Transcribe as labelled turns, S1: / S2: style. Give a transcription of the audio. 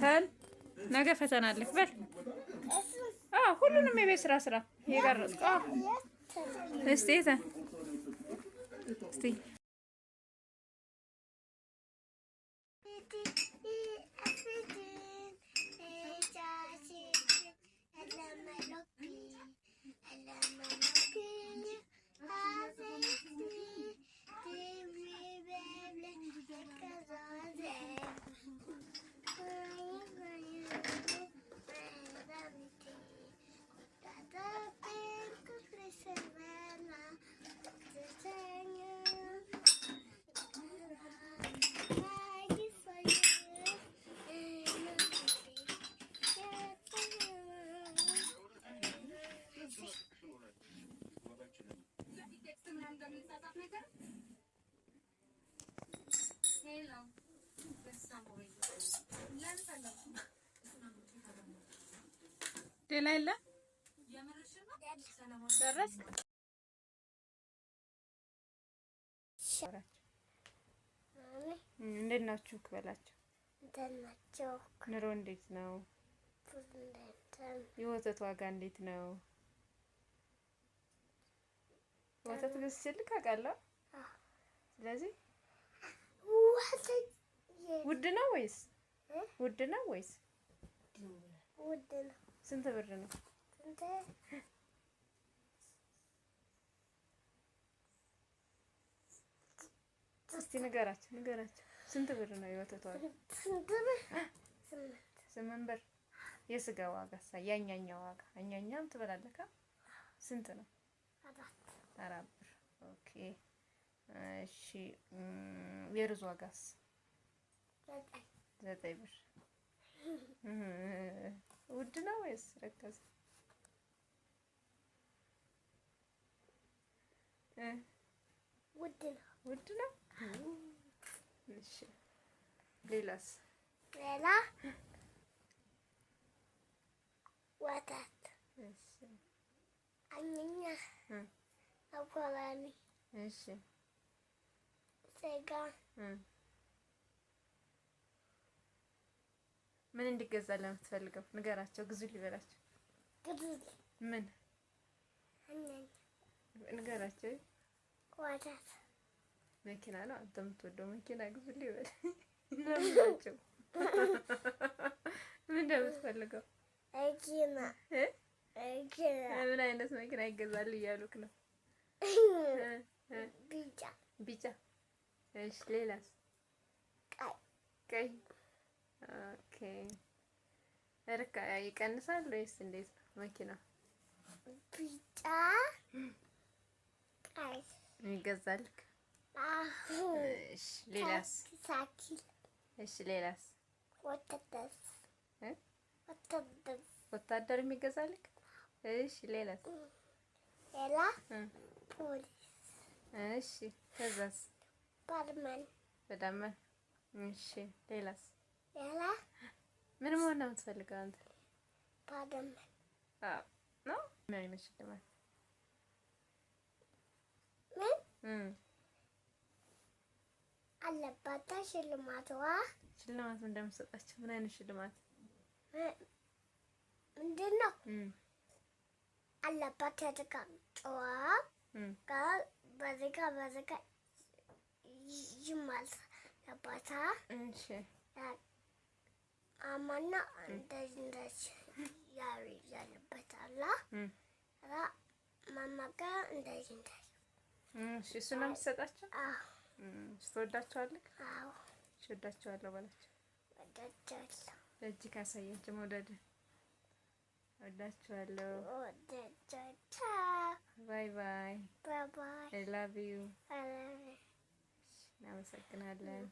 S1: ተን ነገ ፈተና አለክ በል። ሁሉንም የቤት ስራ የቀረጽኩ እስቲ ተን እስቲ ሌላ የለም። ጨረስክ? እንዴት ናችሁ በላቸው። ኑሮ እንዴት ነው? የወተት ዋጋ እንዴት ነው? ወተት ገዝቼልክ አውቃለሁ። ስለዚህ ውድ ነው ወይስ ውድ ነው? ስንት ብር ነው? እስቲ ንገራቸው። ስንት ብር ነው የወተት ዋጋ? 8 ብር። የስጋ ዋጋ ያኛኛ ዋጋ አኛኛም ትበላለካ? ስንት ነው? 4 ብር። ኦኬ እሺ። የሩዝ ዋጋስ? 9 ብር። ውድ ነው ወይስ ረከሰ? ውድ ነው። እሺ ሌላስ? ሌላ ወተት። እሺ አኛኛ አባላኒ። እሺ ስጋ። ምን እንዲገዛልህ የምትፈልገው? ንገራቸው። ግዙ ሊበላቸው። ምን ንገራቸው። ወተት። መኪና ነው አንተ የምትወደው መኪና ግዙ ሊበል ነው። ምን እንደምትፈልገው? መኪና። ምን አይነት መኪና ይገዛል እያሉክ ነው? ቢጫ። እሺ ሌላስ? ቀይ። ኦኬ እርካ ይቀንሳል ወይስ እንዴት ነው መኪናው? ቢጫ ቀይ ይገዛልክ? እሺ ሌላስ? ሳይክል። እሺ ሌላስ? ወታደር የሚገዛልክ? እሺ ሌላስ? ሌላ ፖሊስ። እሺ ከዛስ? ባድመን። እሺ ሌላስ? ሌላ ምን መሆን ነው የምትፈልገው አንተ? ባድመን። ነው ምን አይነት ሽልማት? ምን አለባት ሽልማቷ? ሽልማት እንደምትሰጣቸው ምን አይነት ሽልማት? ምንድነው? አለባት ተደቃጨዋ ጋር በዘጋ ይማል አባታ። እሺ አማና እንደዚህ ያለበት አላ ማማ ጋር እንደዚህ። እሺ እሱ ነው የምትሰጣቸው? አዎ። ትወዳቸዋለህ? አዎ። እወዳቸዋለሁ በላቸው። እወዳቸዋለሁ። እጅ ካሳያቸው መውደድ። እወዳቸዋለሁ። ባይ ባይ። I love you። እናመሰግናለን።